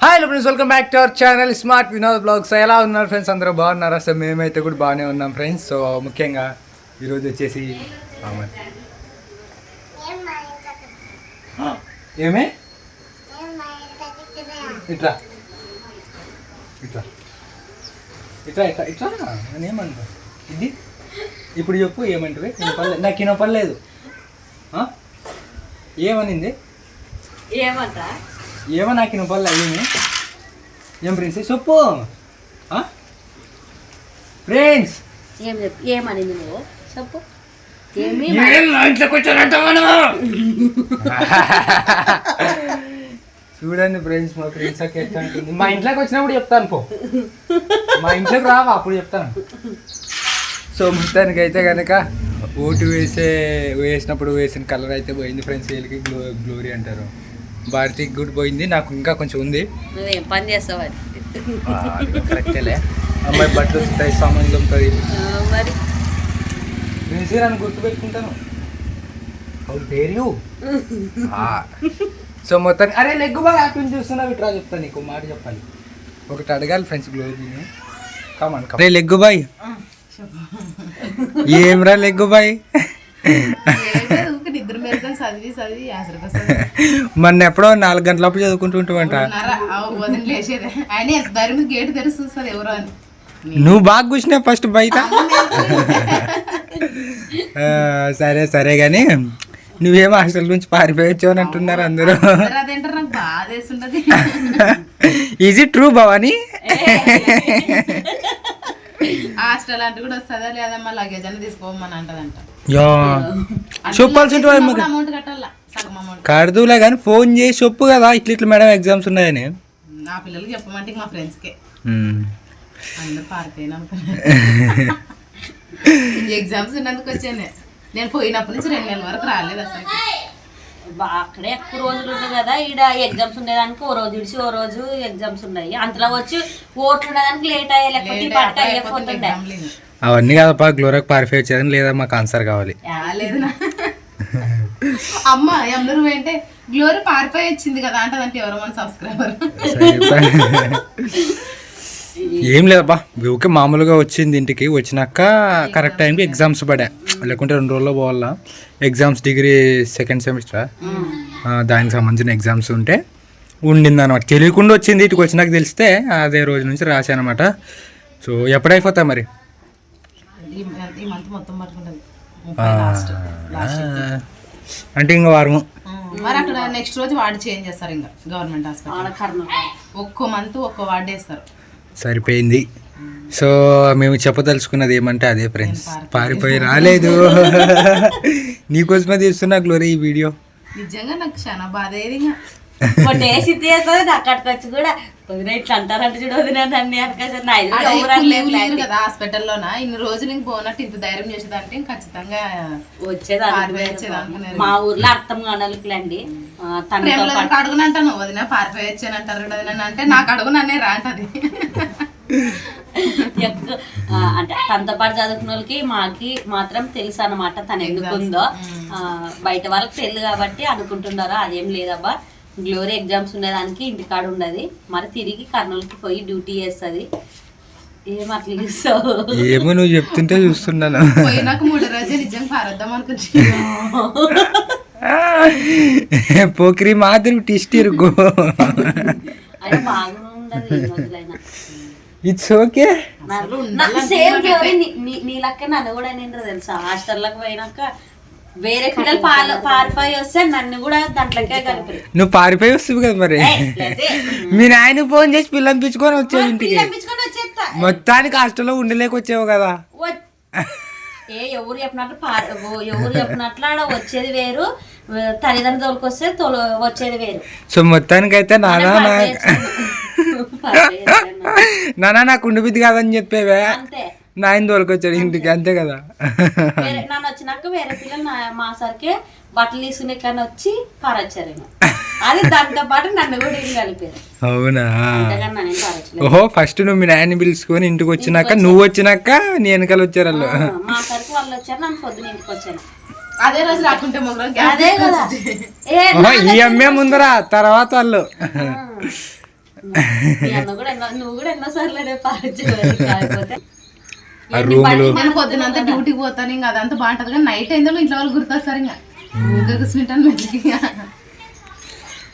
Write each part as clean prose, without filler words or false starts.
Hi friends, welcome back to our channel smart Vinod blogs. ఎలా ఉన్నారు friends? అందరూ బాగున్నారా? సో మేమైతే కూడా బాగానే ఉన్నాం ఫ్రెండ్స్. సో ముఖ్యంగా ఈరోజు వచ్చేసి ఏమే ఇట్లా ఇట్లా ఇట్లా ఇట్లా ఇట్లా నేను ఏమంటా ఇది ఇప్పుడు చెప్పు ఏమంటే నాకు వినపడలేదు. ఏమనింది? ఏమో నాకు వినపడలే. ఏం ఫ్రెండ్స్ చెప్పు ఫ్రెండ్స్. ఏమనింది నువ్వు చెప్పు. ఇంట్లోకి వచ్చారంట మనం. చూడండి ఫ్రెండ్స్, మా ఫ్రెండ్స్ ఎట్లా ఉంటుంది. మా ఇంట్లోకి వచ్చినప్పుడు చెప్తాను పో, మా ఇంట్లోకి రావా అప్పుడు చెప్తాను. సో మొత్తానికి అయితే కనుక ఓటు వేసినప్పుడు వేసిన కలర్ అయితే పోయింది ఫ్రెండ్స్. వీళ్ళకి గ్లోరీ అంటారు. భారతికి కూడా పోయింది, నాకు ఇంకా కొంచెం ఉంది. నువ్వేం పని చేస్తావు? కరెక్టేలే. అమ్మాయి బట్టలు వస్తాయి, సామాన్లు ఉంటుంది. మరి నన్ను గుర్తుపెట్టుకుంటాను. సో మొత్తానికి అరే లెగ్గు బాగా యాక్టింగ్ చూస్తున్నావు ఇట్లా చెప్తాను. నీకు మాట చెప్పాలి, ఒకటి అడగాలి ఫ్రెండ్స్. గ్లోరీని కామన్ అరే లెగ్గు బాయ్. ఏమ్రా లెగ్గు బాయ్? మొన్న ఎప్పుడో 4 గంటలప్పుడు చదువుకుంటుంటావంట. నువ్వు బాగా కూర్చున్నావు ఫస్ట్ బయట. సరే సరే కానీ నువ్వేమో హాస్టల్ నుంచి పారిపోయొచ్చు అని అంటున్నారు అందరూ. Is it true Bhavani? Hostel అంటే కూడా వస్తుందా లేదా? మా లగేజ్ అని తీసుకోమని అంటదంట. చెప్పాల్సి కడదులే కానీ ఫోన్ చేసి చెప్పు కదా, ఇట్లా ఇట్లా మేడం ఎగ్జామ్స్ ఉన్నాయని. నా పిల్లలకి చెప్పమంటే మా ఫ్రెండ్స్కే అందరు పారిపోయినా ఎగ్జామ్స్ ఉన్నందుకు వచ్చాను. నేను పోయినప్పటి నుంచి 2 నెలల వరకు రాలేదు అసలు. అక్కడే ఎక్కువ రోజులు ఉన్నాయి కదా, ఈడ ఎగ్జామ్స్ ఉండేదానికి ఓ రోజు ఇడిచి ఓ రోజు ఎగ్జామ్స్ ఉన్నాయి. అంతలో వచ్చి ఓట్లు ఉండడానికి లేట్ అయ్యే లేకపోతే అయిపోతుండే. అవన్నీ కాదప్పా, గ్లోరీకి పారిపోయి వచ్చేదని లేదా మాకు ఆన్సర్ కావాలి. లేదు అమ్మ అందరూ ఏంటే గ్లోరీ పారిపోయి వచ్చింది కదా అంటదంటే ఎవరో మన సబ్స్క్రైబర్. ఏం లేదబ్బా, ఓకే మామూలుగా వచ్చింది. ఇంటికి వచ్చినాక కరెక్ట్ టైంకి ఎగ్జామ్స్ పడా, లేకుంటే 2 రోజుల్లో పోవాలా ఎగ్జామ్స్. డిగ్రీ 2nd సెమిస్టర్, దానికి సంబంధించిన ఎగ్జామ్స్ ఉంటే ఉండింది అనమాట. తెలియకుండా వచ్చింది. ఇటుకు వచ్చినాక తెలిస్తే అదే రోజు నుంచి రాశాను అనమాట. సో ఎప్పుడైపోతా మరి? అంటే ఇంకా వారము. మరి అక్కడ నెక్స్ట్ రోజు వార్డు చేంజ్ చేస్తారు. ఇంకా గవర్నమెంట్ హాస్పిటల్ ఒక్కో మంత్ ఒక్కో వార్డు వేస్తారు. సరిపోయింది. సో మేము చెప్పదలుచుకున్నది ఏమంటే అదే ఫ్రెండ్స్, పారిపోయి రాలేదు. నీకోసమే తీస్తున్నా గ్లోరీ ఈ వీడియో. నిజంగా నాకు చాలా బాధ అయ్యేది. అక్కడికి వచ్చి కూడా ఇట్లా అంటారంటే లేరు కదా హాస్పిటల్లోన. ఇన్ని రోజులు ఇంక పోనట్టు ఇంత ధైర్యం చేసేదంటే ఖచ్చితంగా వచ్చేదాన్ని. మా ఊర్లో అర్థం కానోళ్ళండి అడుగునంటాను వదిన పారిపోయి వచ్చానంటారు వదిన అంటే నాకు అడుగు నన్నే రా అంటది. అంటే తనతో పాటు చదువుకున్న వాళ్ళకి మాకి మాత్రం తెలుసు అన్నమాట తను ఎందుకుందో. బయట వాళ్ళకి తెలియదు కాబట్టి అనుకుంటున్నారా, అదేం లేదబ్బా. గ్లోరీ ఎగ్జామ్స్ ఉండేదానికి ఇంటికాడ ఉండదు, మరి తిరిగి కర్నూలుకి పోయి డ్యూటీ చేస్తుంది. ఏం అట్లా చూస్తావు? ఏమో నువ్వు చెప్తుంటే చూస్తున్నాను. పోయినాక 3 రోజులు నిజంగా పారద్దాం అనుకుంటున్నా. పోకిరి మాదిరి టిస్ట్ ఇరుగు. అది బాగుండదు రోజులైనా. It's okay. నీ లెక్క నన్ను కూడా ఏంటో తెలుసా, హాస్టల్లోకి పోయినాక వేరే పిల్లలు పారిపోయి వస్తే నన్ను కూడా దాంట్లోకే కలిపి. నువ్వు పారిపోయి వస్తావు కదా మరి. మీ నాయన ఫోన్ చేసి పిల్లని పిచ్చుకొని వచ్చావు ఇంటికి. మొత్తానికి హాస్టల్లో ఉండలేక వచ్చావు కదా. ఎవరు చెప్పినట్లు ఆడ వచ్చేది వేరు, తల్లిదండ్రులకు వస్తే వచ్చేది వేరు. సో మొత్తానికి అయితే నానా నాకు ఉండిపోద్ది కాదని చెప్పేవే, నాయన తోలుకొచ్చాడు ఇంటికి, అంతే కదా. నన్ను వచ్చినాక వేరే పిల్లలు మా సరికే బట్టలు తీసుకునే కానీ వచ్చి పారొచ్చారు. అది దాంతో పాటు నన్ను కూడా ఏం కలిపారు. అవునా? ఓహో, ఫస్ట్ నువ్వు మీ నాయన్ని పిలుచుకొని ఇంటికి వచ్చినాక నువ్వు వచ్చినాక నీ వెనకాల వచ్చారు వాళ్ళు. మా సరికి వాళ్ళు వచ్చారు, నన్ను పొద్దున ఇంటికి వచ్చాను. అదే రోజు రాకుంటే అదే కదా ఈ అమ్మే ముందరా తర్వాత వాళ్ళు. మీ అన్న కూడా నువ్వు కూడా ఎన్నోసార్లు కాకపోతే ఆ రూమ్లో నేను పొద్దునంతా డ్యూటీకి పోతాను, ఇంకా అదంతా బాగుంటది కానీ నైట్ అయిందో ఇంట్లో వాళ్ళు గుర్తొస్తారు ఇంకా ఊరికే కూర్చుంటాను మెట్లకి.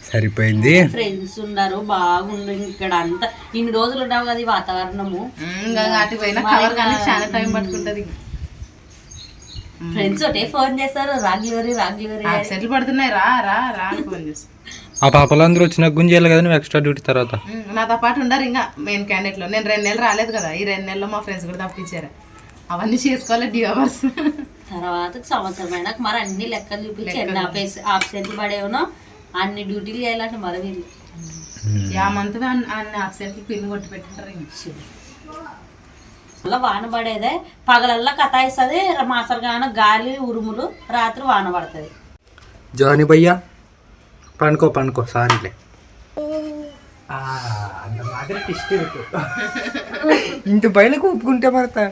సరిపోయింది. ఫ్రెండ్స్ ఉన్నారు బాగుండు ఇక్కడ అంతా ఇన్ని రోజులు ఉన్నావు కదా ఈ వాతావరణము. ఇంకా అటు పోయినా కవర్ కానీ చాలా టైం పట్టుకుంటది. ఫ్రెండ్స్ ఒకటే ఫోన్ చేస్తారు రాగ్లూరి సెటిల్ పడుతున్నాయి రా రా రా అని ఫోన్ చేస్తారు. ఆ పాపలు అందరూ వచ్చిన గుంజేయాలి కదా నువ్వు ఎక్స్ట్రా డ్యూటీ తర్వాత. నాతో పాటు ఉండరు ఇంకా మెయిన్ క్యాండిడేట్ లో. నేను 2 నెలలు రాలేదు కదా, ఈ 2 నెలల్లో మా ఫ్రెండ్స్ కూడా తప్పించారు. అవన్నీ చేసుకోవాలి డ్యూ అవర్స్. తర్వాత సంవత్సరం అయినాక మరి అన్ని లెక్కలు చూపించి ఎన్ని ఆబ్సెంట్ పడేవనో అన్ని డ్యూటీలు చేయాలంటే మరి వీళ్ళు యా మంత్ అన్ని ఆబ్సెంట్ పిన్ కొట్టి పెట్టింటారు. అలా వాన పడేదే పగలల్లా కథాయిస్తుంది, మాసలుగాన గాలి ఉరుములు, రాత్రి వాన పడుతుంది. జాని భయ్యా పండుకో సారీలే. ఇంత బయలకు ఒప్పుకుంటే పడతా.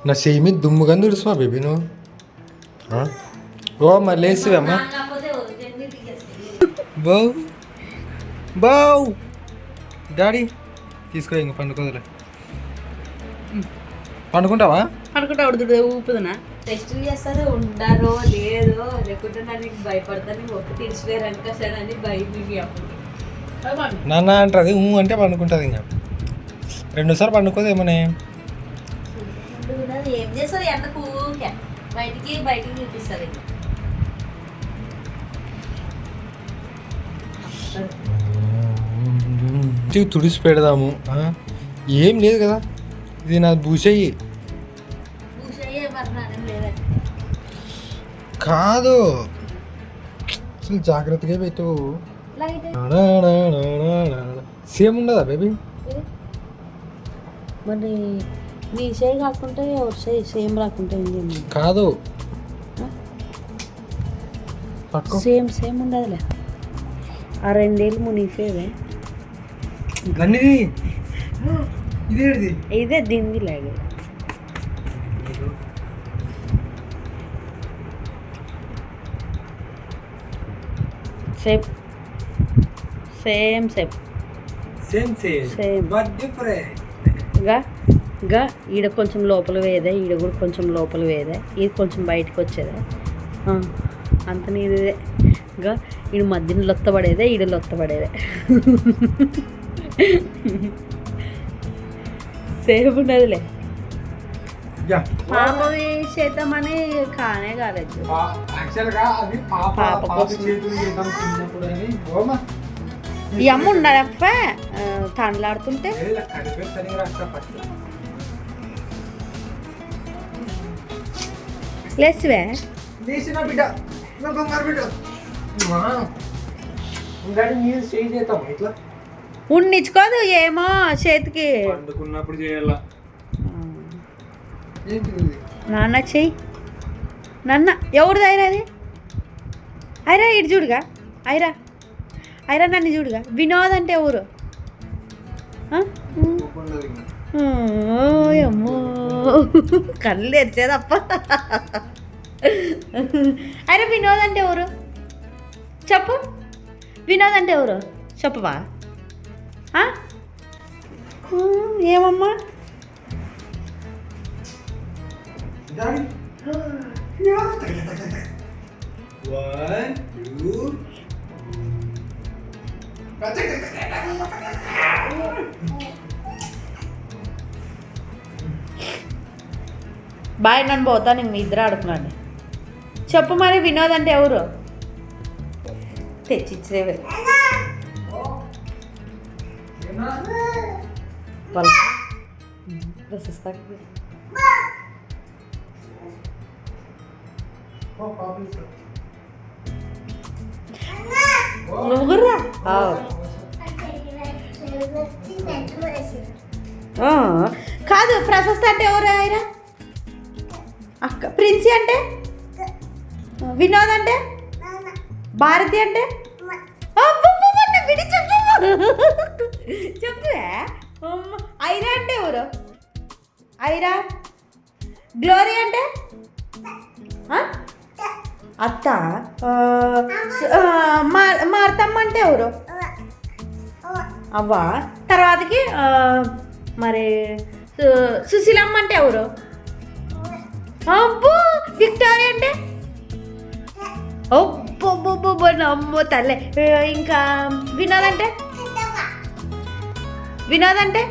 నా సేమి దుమ్ముగా తుడుచువా బేబీ నువ్వు. ఓ మరి లేసివమ్మా. బావ్ డాడీ తీసుకో ఇంక పండుకోదులే. పండుకుంటావా? అనుకుంటా ఊపుదునా టెస్టులు చేస్తారో ఉండారో లేదో లేకుంటే నాకు భయపడతాను ఒక్క తీర్చిపోయారనుక సరే అని భయం. నాన్న అంటుంది అంటే పండుకుంటుంది. ఇంకా 2 సార్లు పండుకోదు ఏమనే. ఏం చేస్తారు ఎండకు ఊరికే బయటికి చూపిస్తారు. తుడిసి పెడదాము. ఏం లేదు కదా, ఇది నా భూషయ్యి కాదు. అసలు జాగ్రత్తగా పెట్టు. సేమ్ ఉండదా బేబీ? మరి నీ చేయి కాకుంటే ఎవరి చేయి సేమ్ రాకుంటే కాదు, సేమ్ ఉండదులే. ఆ 2 ఏళ్ళు మునిగిపోయేదే ఇదే దీనికి లాగే. గా ఈడ కొంచెం లోపల వేదే, ఈడ కూడా కొంచెం లోపల వేదే, ఇది కొంచెం బయటకు వచ్చేదే. అంత నీదే గా ఈడ మధ్యన లొత్తపడేదే, ఈడ లొత్తపడేదే. సేమ్ ఉండదులే. పాపవి చేద్దామని కానే కాలేదు. పాప కోసం ఈ అమ్మ ఉండడప్ప తండ్లాడుతుంటే లేచివే ఉండించుకోదు ఏమో చేతికి. నాన్న చెయ్యి నాన్న ఎవరిది ఐరా అది? ఐరా ఇటు చూడుగా, ఐరా నన్ను చూడుగా. వినోద్ అంటే ఎవరు? అమ్మో కళ్ళు తెరిచేదప్ప. ఐరా వినోద్ అంటే ఎవరు చెప్పు? వినోద్ అంటే ఎవరు చెప్పవా? ఏమమ్మా బాయ్ నన్ను పోతాను ఇంక ఇద్దరు ఆడుకున్నాను. చెప్పు మరి వినోద్ అంటే ఎవరు? తెచ్చిచ్చేవే నువ్వు కూడా కాదు. ప్రశస్త అంటే ఎవరు? ఆయన అక్క. ప్రిన్సి అంటే? వినోద్ అంటే? భారతి అంటే? చెప్తే ఐరా అంటే ఎవరు? ఐరా. గ్లోరీ అంటే? అత్త మారుతమ్మ అంటే ఎవరు అవ్వా తర్వాతకి మరి సుశీలమ్మ అంటే ఎవరు అబ్బో విక్టోరియా అంటే ఒబ్బొబ్బొబ్బొబ్బో నమ్మో తల్లే ఇంకా వినోద్ అంటే